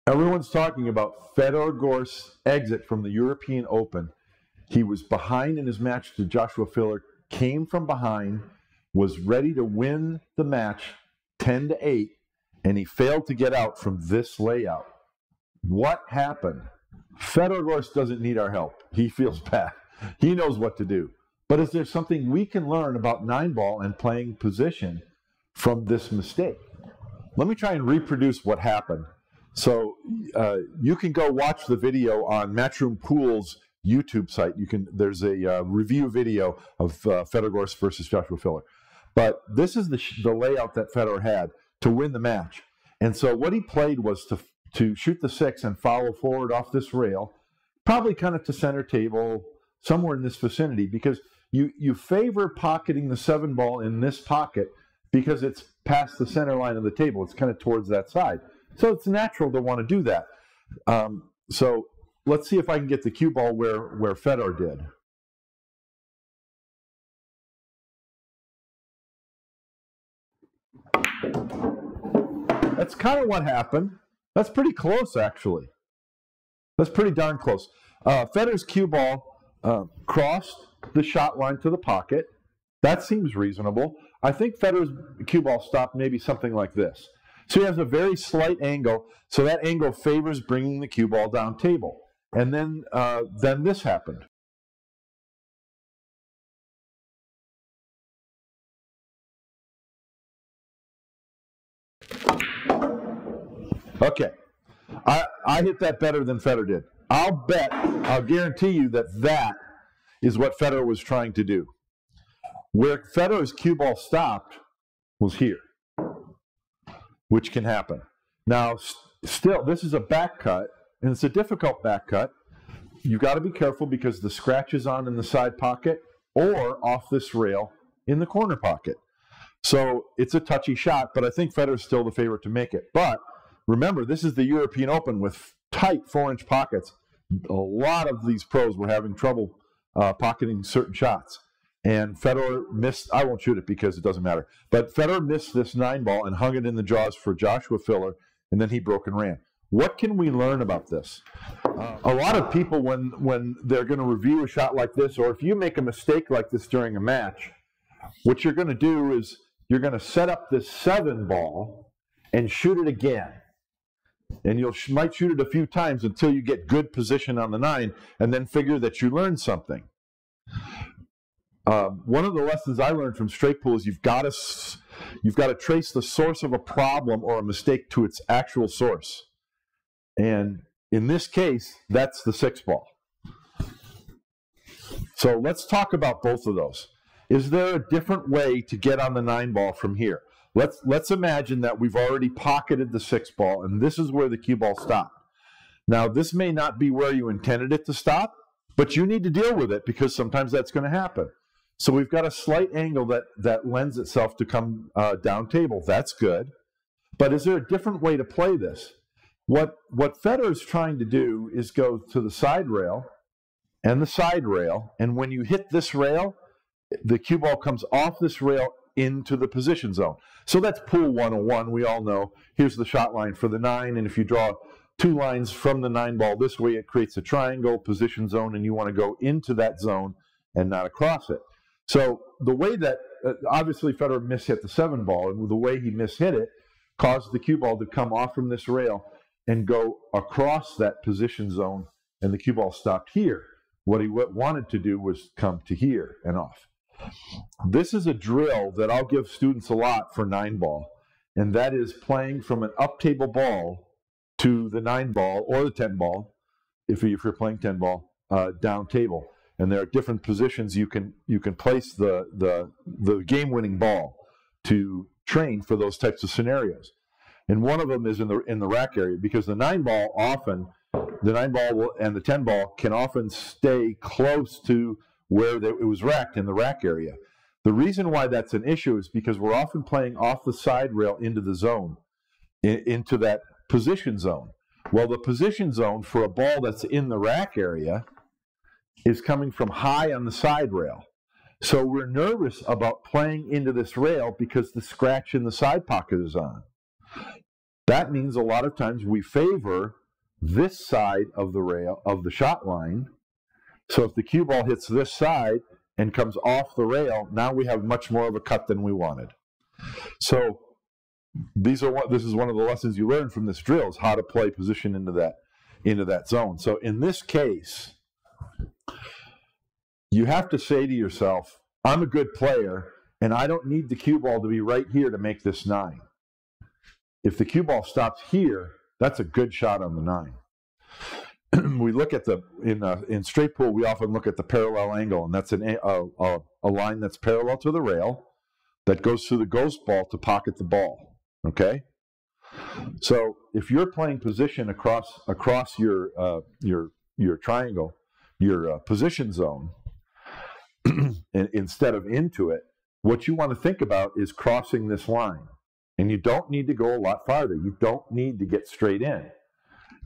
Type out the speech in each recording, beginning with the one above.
Everyone's talking about Fedor Gorst's exit from the European Open. He was behind in his match to Joshua Filler, came from behind, was ready to win the match 10-8, and he failed to get out from this layout. What happened? Fedor Gorst doesn't need our help. He feels bad. He knows what to do. But is there something we can learn about 9-ball and playing position from this mistake? Let me try and reproduce what happened. So you can go watch the video on Matchroom Pool's YouTube site. There's a review video of Fedor Gorst versus Joshua Filler. But this is the layout that Fedor had to win the match. And so what he played was to shoot the 6 and follow forward off this rail, probably kind of to center table, somewhere in this vicinity, because you favor pocketing the 7-ball in this pocket because it's past the center line of the table. It's kind of towards that side. So it's natural to want to do that. So let's see if I can get the cue ball where Fedor did. That's kind of what happened. That's pretty close, actually. That's pretty darn close. Fedor's cue ball crossed the shot line to the pocket. That seems reasonable. I think Fedor's cue ball stopped maybe something like this. So he has a very slight angle, so that angle favors bringing the cue ball down table. And then this happened. Okay, I hit that better than Fedor did. I'll guarantee you that is what Fedor was trying to do. Where Fedor's cue ball stopped was here, which can happen. Now, still, this is a back cut, and it's a difficult back cut. You've got to be careful because the scratch is on in the side pocket or off this rail in the corner pocket. So it's a touchy shot, but I think Fedor's still the favorite to make it. But remember, this is the European Open with tight 4-inch pockets. A lot of these pros were having trouble pocketing certain shots. And Fedor missed, I won't shoot it because it doesn't matter, but Fedor missed this 9-ball and hung it in the jaws for Joshua Filler, and then he broke and ran. What can we learn about this? A lot of people, when they're going to review a shot like this, or if you make a mistake like this during a match, what you're going to do is you're going to set up this 7-ball and shoot it again. And you might shoot it a few times until you get good position on the 9, and then figure that you learned something. One of the lessons I learned from straight pool is you've got to trace the source of a problem or a mistake to its actual source. And in this case, that's the 6-ball. So let's talk about both of those. Is there a different way to get on the 9-ball from here? Let's imagine that we've already pocketed the 6-ball, and this is where the cue ball stopped. Now, this may not be where you intended it to stop, but you need to deal with it because sometimes that's going to happen. So we've got a slight angle that lends itself to come down table. That's good. But is there a different way to play this? What Fedor is trying to do is go to the side rail and the side rail, and when you hit this rail, the cue ball comes off this rail into the position zone. So that's pool 101. We all know. Here's the shot line for the 9, and if you draw 2 lines from the 9-ball this way, it creates a triangle position zone, and you want to go into that zone and not across it. So the way that, obviously Fedor mishit the 7-ball, and the way he mishit it caused the cue ball to come off from this rail and go across that position zone, and the cue ball stopped here. What he wanted to do was come to here and off. This is a drill that I'll give students a lot for 9-ball, and that is playing from an up-table ball to the 9-ball or the 10-ball, if you're playing 10-ball, down table. And there are different positions you can place the game-winning ball to train for those types of scenarios. And one of them is in the rack area, because the 9-ball often, the 9-ball and the 10-ball can often stay close to where it was racked in the rack area. The reason why that's an issue is because we're often playing off the side rail into the zone, into that position zone. Well, the position zone for a ball that's in the rack area is coming from high on the side rail. So we're nervous about playing into this rail because the scratch in the side pocket is on. that means a lot of times we favor this side of the rail, of the shot line. So if the cue ball hits this side and comes off the rail, now we have much more of a cut than we wanted. So this is one of the lessons you learn from this drill, is how to play position into that zone. So in this case, you have to say to yourself, I'm a good player, and I don't need the cue ball to be right here to make this 9. If the cue ball stops here, that's a good shot on the 9. We look at in straight pool, we often look at the parallel angle, and that's a line that's parallel to the rail that goes through the ghost ball to pocket the ball. Okay, so if you're playing position across your triangle, your position zone, instead of into it, what you want to think about is crossing this line. And you don't need to go a lot farther. You don't need to get straight in.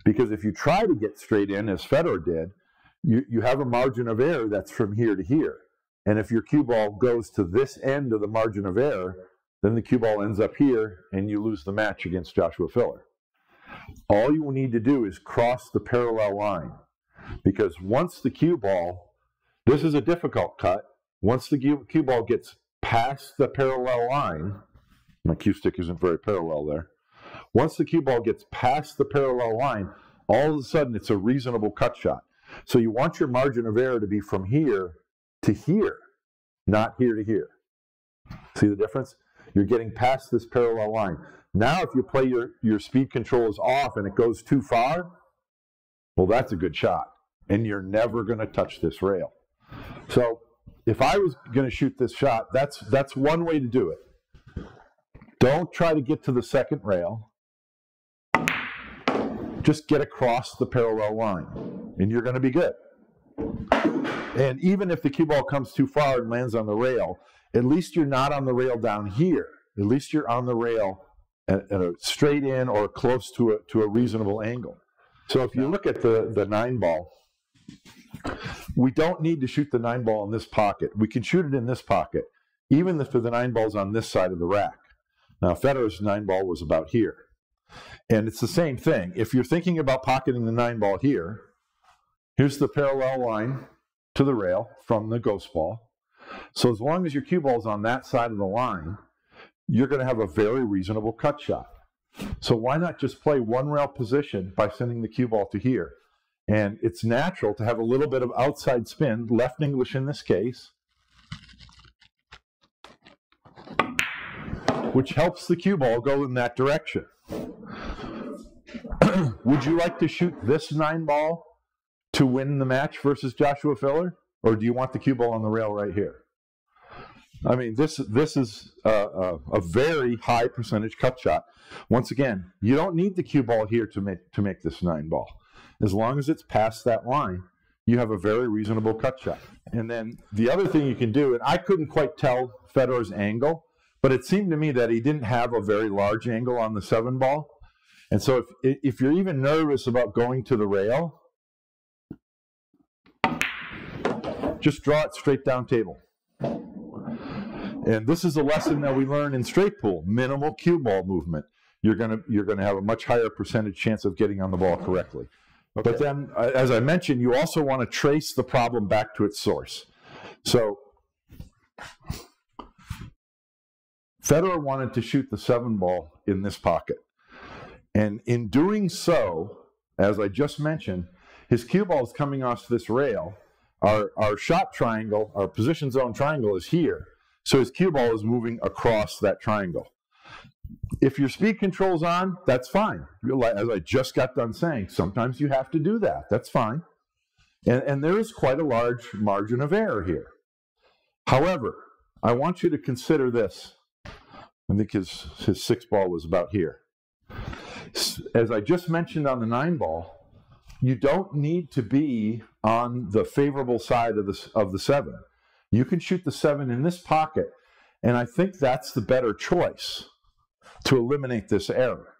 Because if you try to get straight in, as Fedor did, you have a margin of error that's from here to here. And if your cue ball goes to this end of the margin of error, then the cue ball ends up here, and you lose the match against Joshua Filler. All you need to do is cross the parallel line. Because once the cue ball, this is a difficult cut, once the cue ball gets past the parallel line, my cue stick isn't very parallel there. Once the cue ball gets past the parallel line, all of a sudden it's a reasonable cut shot. So you want your margin of error to be from here to here, not here to here. See the difference? You're getting past this parallel line. Now if you play your speed control is off and it goes too far, well, that's a good shot. And you're never going to touch this rail. So if I was going to shoot this shot, that's one way to do it. Don't try to get to the second rail. Just get across the parallel line, and you're going to be good. And even if the cue ball comes too far and lands on the rail, at least you're not on the rail down here. At least you're on the rail at a straight in or close to a reasonable angle. So if you look at the 9 ball, we don't need to shoot the 9 ball in this pocket. We can shoot it in this pocket, even if the 9 ball's on this side of the rack. Now, Fedor's 9 ball was about here. And it's the same thing. If you're thinking about pocketing the 9 ball here, here's the parallel line to the rail from the ghost ball. So as long as your cue ball's on that side of the line, you're going to have a very reasonable cut shot. So why not just play one rail position by sending the cue ball to here? And it's natural to have a little bit of outside spin, left English in this case, which helps the cue ball go in that direction. Would you like to shoot this 9 ball to win the match versus Joshua Filler? Or do you want the cue ball on the rail right here? I mean, this is a very high percentage cut shot. Once again, you don't need the cue ball here to make this 9 ball. As long as it's past that line, you have a very reasonable cut shot. And then the other thing you can do, and I couldn't quite tell Fedor's angle, but it seemed to me that he didn't have a very large angle on the 7 ball. And so if you're even nervous about going to the rail, just draw it straight down table. And this is a lesson that we learn in straight pool, minimal cue ball movement. You're gonna have a much higher percentage chance of getting on the ball correctly. Okay. But then, as I mentioned, you also want to trace the problem back to its source. So Fedor wanted to shoot the 7 ball in this pocket. And in doing so, as I just mentioned, his cue ball is coming off this rail. Our shot triangle, our position zone triangle is here. So his cue ball is moving across that triangle. If your speed control's on, that's fine. As I just got done saying, sometimes you have to do that. That's fine. And there is quite a large margin of error here. However, I want you to consider this. I think his 6 ball was about here. As I just mentioned on the 9 ball, you don't need to be on the favorable side of the 7. You can shoot the 7 in this pocket, and I think that's the better choice to eliminate this error.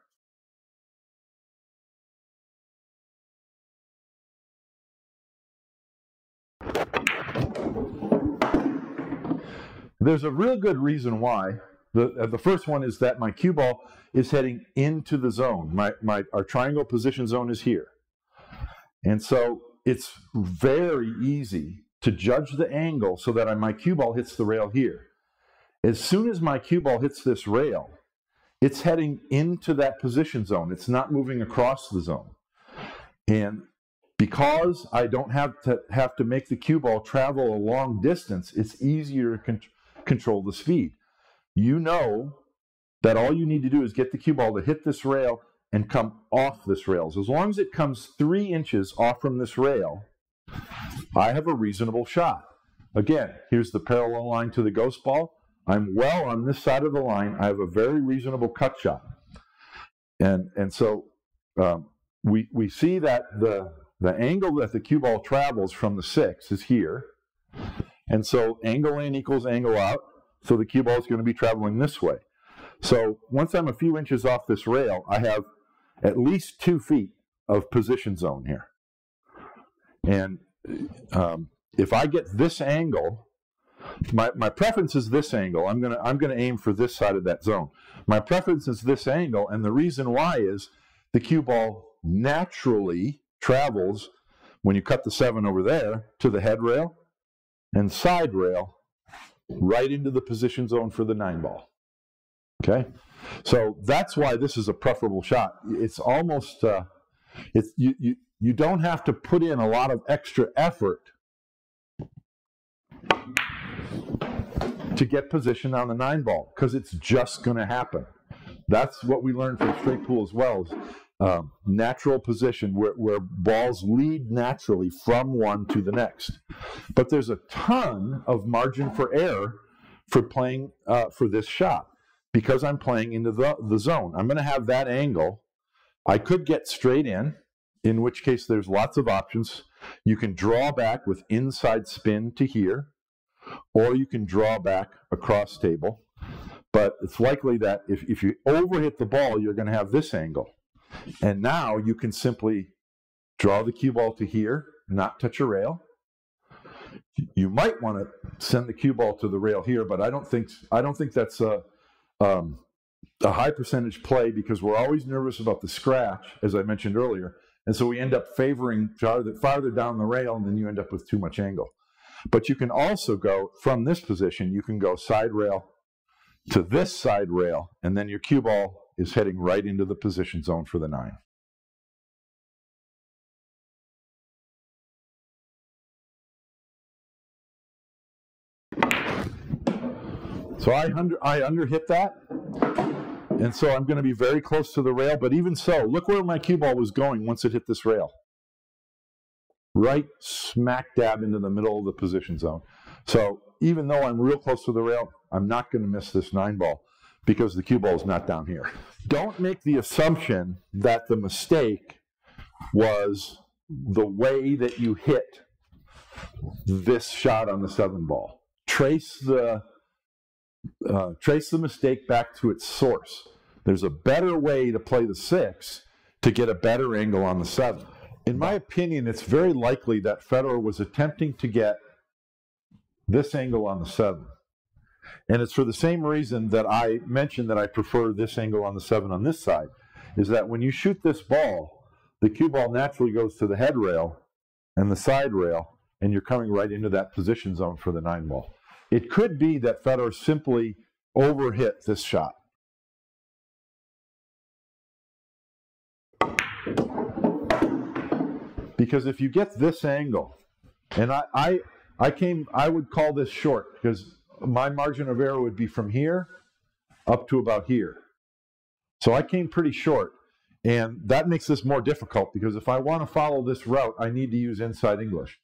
There's a real good reason why The first one is that my cue ball is heading into the zone. Our triangle position zone is here. And so it's very easy to judge the angle so that my cue ball hits the rail here. As soon as my cue ball hits this rail, it's heading into that position zone. It's not moving across the zone. And because I don't have to make the cue ball travel a long distance, it's easier to control the speed. You know that all you need to do is get the cue ball to hit this rail and come off this rail. As long as it comes 3 inches off from this rail, I have a reasonable shot. Again, here's the parallel line to the ghost ball. I'm well on this side of the line. I have a very reasonable cut shot. And so we see that the angle that the cue ball travels from the 6 is here. And so angle in equals angle out. So the cue ball is going to be traveling this way. So once I'm a few inches off this rail, I have at least 2 feet of position zone here. And if I get this angle, my preference is this angle. I'm gonna aim for this side of that zone. My preference is this angle, and the reason why is the cue ball naturally travels when you cut the 7 over there to the head rail and side rail right into the position zone for the 9 ball. Okay, so that's why this is a preferable shot. It's almost you don't have to put in a lot of extra effort to get position on the 9 ball because it's just going to happen. That's what we learned from straight pool as well. Is, natural position where balls lead naturally from one to the next. But there's a ton of margin for error for playing for this shot because I'm playing into the zone. I'm going to have that angle. I could get straight in which case there's lots of options. You can draw back with inside spin to here, or you can draw back across table. But it's likely that if you overhit the ball, you're going to have this angle. And now you can simply draw the cue ball to here, not touch a rail. You might want to send the cue ball to the rail here, but I don't think that's a high percentage play because we're always nervous about the scratch, as I mentioned earlier. And so we end up favoring farther down the rail, and then you end up with too much angle. But you can also go from this position, you can go side rail to this side rail, and then your cue ball is heading right into the position zone for the 9. So I underhit that, and so I'm going to be very close to the rail, but even so, look where my cue ball was going once it hit this rail. Right smack dab into the middle of the position zone. So even though I'm real close to the rail, I'm not going to miss this 9 ball because the cue ball is not down here. Don't make the assumption that the mistake was the way that you hit this shot on the 7 ball. Trace the mistake back to its source. There's a better way to play the 6 to get a better angle on the 7. In my opinion, it's very likely that Fedor was attempting to get this angle on the 7. And it's for the same reason that I mentioned that I prefer this angle on the 7 on this side, is that when you shoot this ball, the cue ball naturally goes to the head rail and the side rail, and you're coming right into that position zone for the 9 ball. It could be that Fedor simply overhit this shot. Because if you get this angle, and I would call this short because my margin of error would be from here up to about here. So I came pretty short, and that makes this more difficult because if I want to follow this route, I need to use inside English.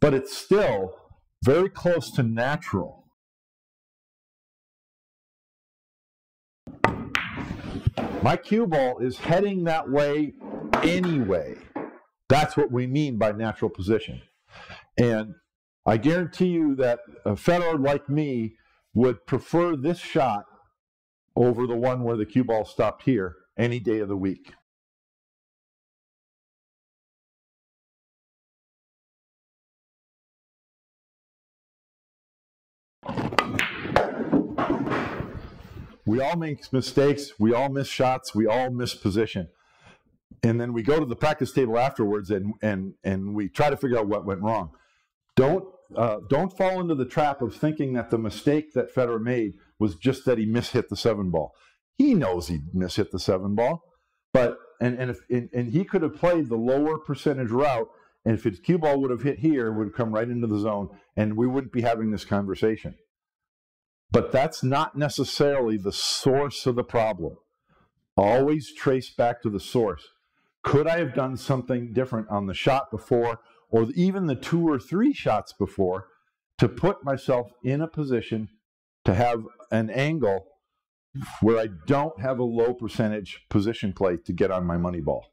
But it's still very close to natural. My cue ball is heading that way anyway. That's what we mean by natural position. And I guarantee you that Fedor, like me, would prefer this shot over the one where the cue ball stopped here any day of the week. We all make mistakes. We all miss shots. We all miss position. And then we go to the practice table afterwards and we try to figure out what went wrong. Don't fall into the trap of thinking that the mistake that Federer made was just that he mishit the 7-ball. He knows he mishit the 7-ball, but and he could have played the lower percentage route, and if his cue ball would have hit here, it would have come right into the zone, and we wouldn't be having this conversation. But that's not necessarily the source of the problem. Always trace back to the source. Could I have done something different on the shot before, or even the 2 or 3 shots before, to put myself in a position to have an angle where I don't have a low percentage position play to get on my money ball?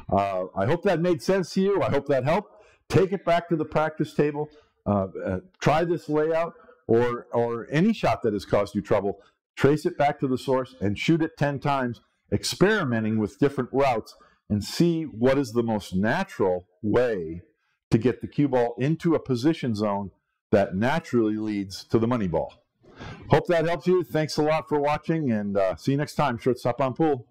I hope that made sense to you. I hope that helped. Take it back to the practice table. Try this layout or any shot that has caused you trouble. Trace it back to the source and shoot it 10 times, experimenting with different routes, and see what is the most natural way to get the cue ball into a position zone that naturally leads to the money ball. Hope that helps you. Thanks a lot for watching, and see you next time. Shortstop on Pool.